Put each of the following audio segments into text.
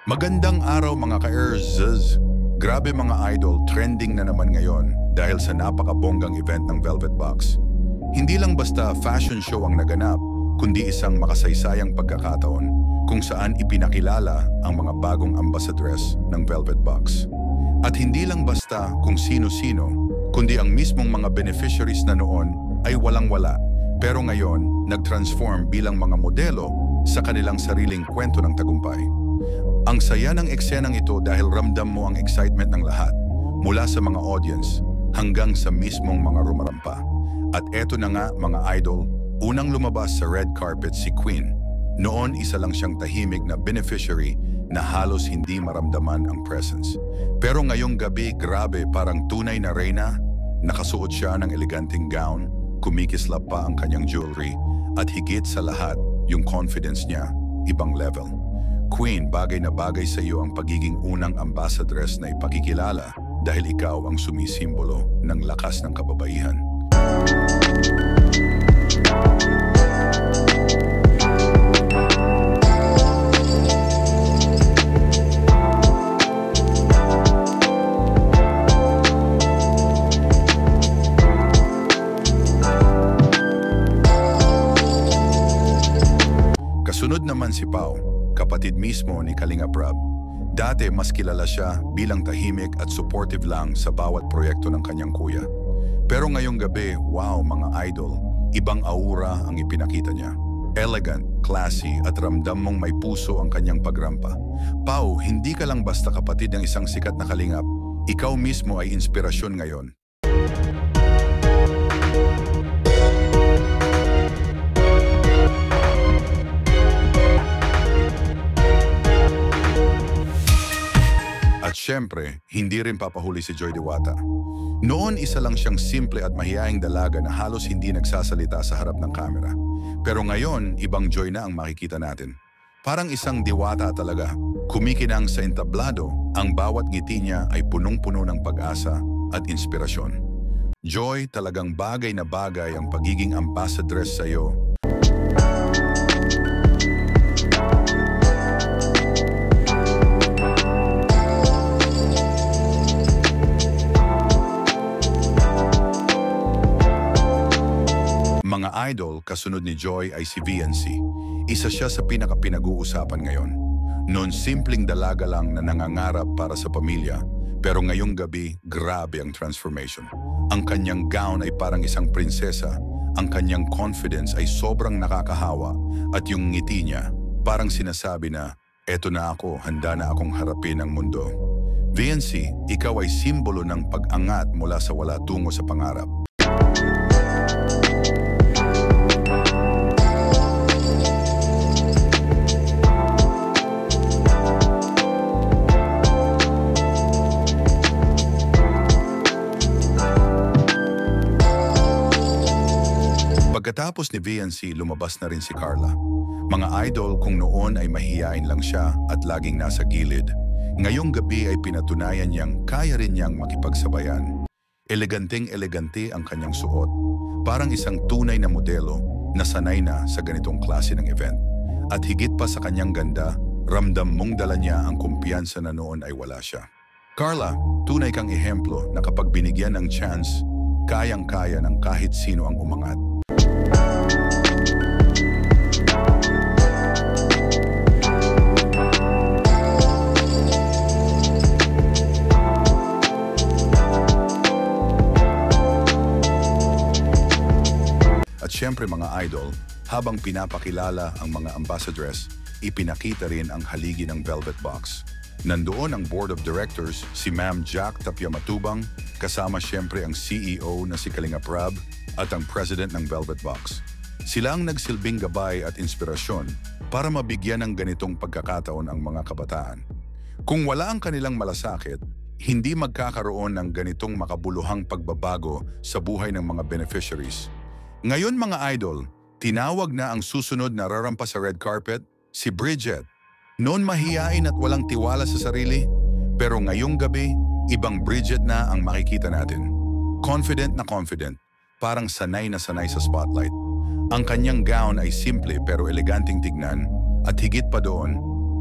Magandang araw mga ka-Erzz! Grabe mga idol, trending na naman ngayon dahil sa napakabonggang event ng Velvet Box. Hindi lang basta fashion show ang naganap, kundi isang makasaysayang pagkakataon kung saan ipinakilala ang mga bagong ambassadress ng Velvet Box. At hindi lang basta kung sino-sino, kundi ang mismong mga beneficiaries na noon ay walang-wala, pero ngayon nag-transform bilang mga modelo sa kanilang sariling kwento ng tagumpay. Ang saya ng eksenang ito dahil ramdam mo ang excitement ng lahat, mula sa mga audience hanggang sa mismong mga rumarampa. At eto na nga mga idol, unang lumabas sa red carpet si Queen. Noon isa lang siyang tahimik na beneficiary na halos hindi maramdaman ang presence. Pero ngayong gabi, grabe, parang tunay na reyna. Nakasuot siya ng eleganteng gown, kumikislap pa ang kanyang jewelry, at higit sa lahat, yung confidence niya, ibang level. Queen, bagay na bagay sa iyo ang pagiging unang ambassadress na ipakikilala dahil ikaw ang sumisimbolo ng lakas ng kababaihan. Kasunod naman si Pao, kapatid mismo ni Kalinga Prab. Dati mas kilala siya bilang tahimik at supportive lang sa bawat proyekto ng kanyang kuya. Pero ngayong gabi, wow mga idol, ibang aura ang ipinakita niya. Elegant, classy at ramdam mong may puso ang kanyang pagrampa. Pao, hindi ka lang basta kapatid ng isang sikat na kalingap, ikaw mismo ay inspirasyon ngayon. At syempre, hindi rin papahuli si Joy Diwata. Noon isa lang siyang simple at mahiyaing dalaga na halos hindi nagsasalita sa harap ng kamera. Pero ngayon, ibang Joy na ang makikita natin. Parang isang diwata talaga. Kumikinang sa entablado, ang bawat ngiti niya ay punong-puno ng pag-asa at inspirasyon. Joy, talagang bagay na bagay ang pagiging ambassadress sa iyo. Mga idol, kasunod ni Joy ay si VNC. Isa siya sa pinaka-pinag-uusapan ngayon. Noon simpleng dalaga lang na nangangarap para sa pamilya, pero ngayong gabi, grabe ang transformation. Ang kanyang gown ay parang isang prinsesa, ang kanyang confidence ay sobrang nakakahawa, at yung ngiti niya, parang sinasabi na, eto na ako, handa na akong harapin ang mundo. VNC, ikaw ay simbolo ng pag-angat mula sa wala tungo sa pangarap. Pagkatapos ni VNC, lumabas na rin si Carla. Mga idol, kung noon ay mahiyain lang siya at laging nasa gilid, ngayong gabi ay pinatunayan niyang kaya rin niyang makipagsabayan. Eleganteng-elegante ang kanyang suot. Parang isang tunay na modelo na sanay na sa ganitong klase ng event. At higit pa sa kanyang ganda, ramdam mong dala niya ang kumpiyansa na noon ay wala siya. Carla, tunay kang ehemplo na kapag binigyan ng chance, kayang-kaya ng kahit sino ang umangat. At syempre mga idol, habang pinapakilala ang mga ambassadress, ipinakita rin ang haligi ng Velvet Box. Nandoon ang Board of Directors, si Ma'am Jack Tapia Matubang, kasama syempre ang CEO na si Kalinga Prab at ang President ng Velvet Box. Sila ang nagsilbing gabay at inspirasyon para mabigyan ng ganitong pagkakataon ang mga kabataan. Kung wala ang kanilang malasakit, hindi magkakaroon ng ganitong makabuluhang pagbabago sa buhay ng mga beneficiaries. Ngayon mga idol, tinawag na ang susunod na rarampa sa red carpet, si Bridget. Noon mahiyain at walang tiwala sa sarili, pero ngayong gabi, ibang Bridget na ang makikita natin. Confident na confident, parang sanay na sanay sa spotlight. Ang kanyang gown ay simple pero eleganteng tignan, at higit pa doon,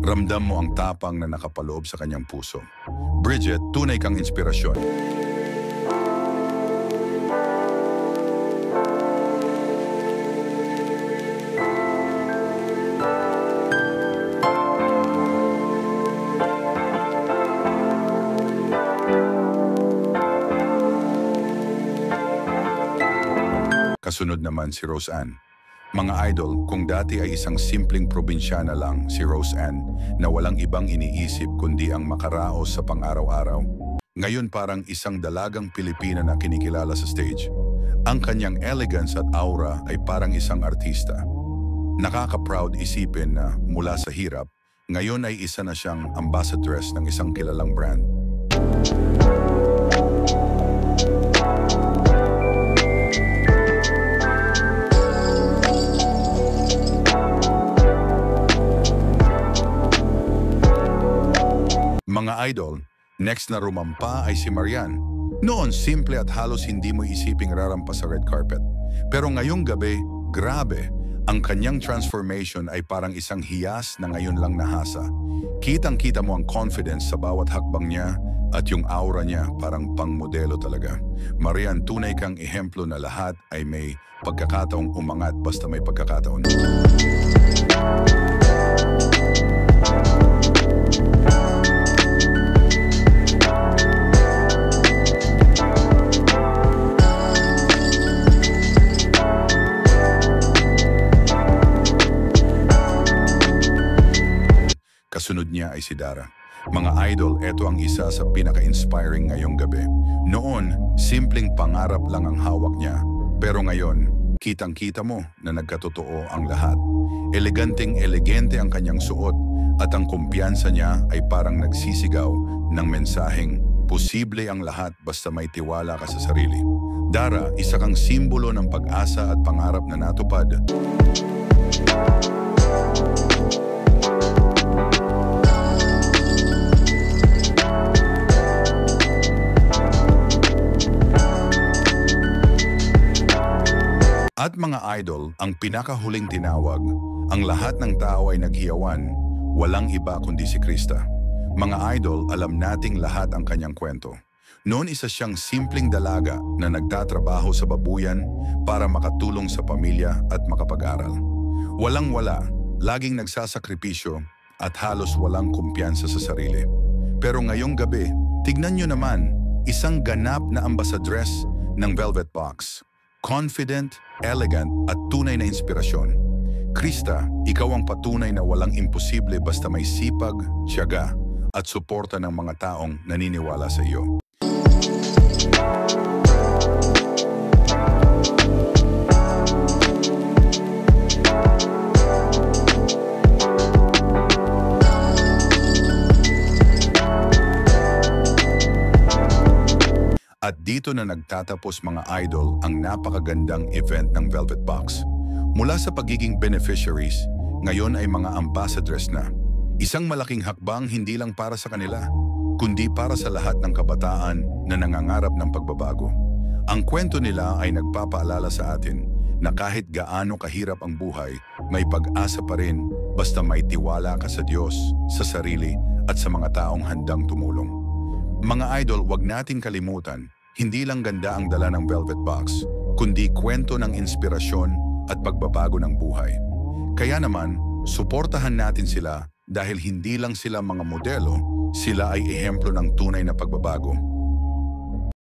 Ramdam mo ang tapang na nakapaloob sa kanyang puso. Bridget, tunay kang inspirasyon. Kasunod naman si Rose Ann. Mga idol, kung dati ay isang simpleng probinsyana lang si Rose Ann na walang ibang iniisip kundi ang makaraos sa pang-araw-araw, ngayon parang isang dalagang Pilipina na kinikilala sa stage. Ang kanyang elegance at aura ay parang isang artista. Nakaka-proud isipin na mula sa hirap, ngayon ay isa na siyang ambassadress ng isang kilalang brand. Mga idol, next na rumampa ay si Marian. Noon, simple at halos hindi mo isiping rarampas sa red carpet. Pero ngayong gabi, grabe, ang kanyang transformation ay parang isang hiyas na ngayon lang nahasa. Kitang-kita mo ang confidence sa bawat hakbang niya at yung aura niya parang pang-modelo talaga. Marian, tunay kang ehemplo na lahat ay may pagkakataong umangat basta may pagkakataon. Kasunod niya ay si Dara. Mga idol, eto ang isa sa pinaka-inspiring ngayong gabi. Noon, simpleng pangarap lang ang hawak niya. Pero ngayon, kitang-kita mo na nagkatotoo ang lahat. Eleganteng-elegante ang kanyang suot at ang kumpiyansa niya ay parang nagsisigaw ng mensaheng posible ang lahat basta may tiwala ka sa sarili. Dara, isa kang simbolo ng pag-asa at pangarap na natupad. At mga idol, ang pinakahuling tinawag, ang lahat ng tao ay naghiyawan, walang iba kundi si Krista. Mga idol, alam nating lahat ang kanyang kwento. Noon isa siyang simpleng dalaga na nagtatrabaho sa babuyan para makatulong sa pamilya at makapag-aral. Walang-wala, laging nagsasakripisyo at halos walang kumpiyansa sa sarili. Pero ngayong gabi, tignan nyo naman, isang ganap na ambassadress ng Velvet Box. Confident, elegant at tunay na inspirasyon. Krista, ikaw ang patunay na walang imposible basta may sipag, tiyaga at suporta ng mga taong naniniwala sa iyo. At dito na nagtatapos mga idol ang napakagandang event ng Velvet Box. Mula sa pagiging beneficiaries, ngayon ay mga ambassadress na. Isang malaking hakbang hindi lang para sa kanila, kundi para sa lahat ng kabataan na nangangarap ng pagbabago. Ang kwento nila ay nagpapaalala sa atin na kahit gaano kahirap ang buhay, may pag-asa pa rin basta may tiwala ka sa Diyos, sa sarili at sa mga taong handang tumulong. Mga idol, wag nating kalimutan, hindi lang ganda ang dala ng Velvet Box, kundi kwento ng inspirasyon at pagbabago ng buhay. Kaya naman, suportahan natin sila dahil hindi lang sila mga modelo, sila ay ehemplo ng tunay na pagbabago.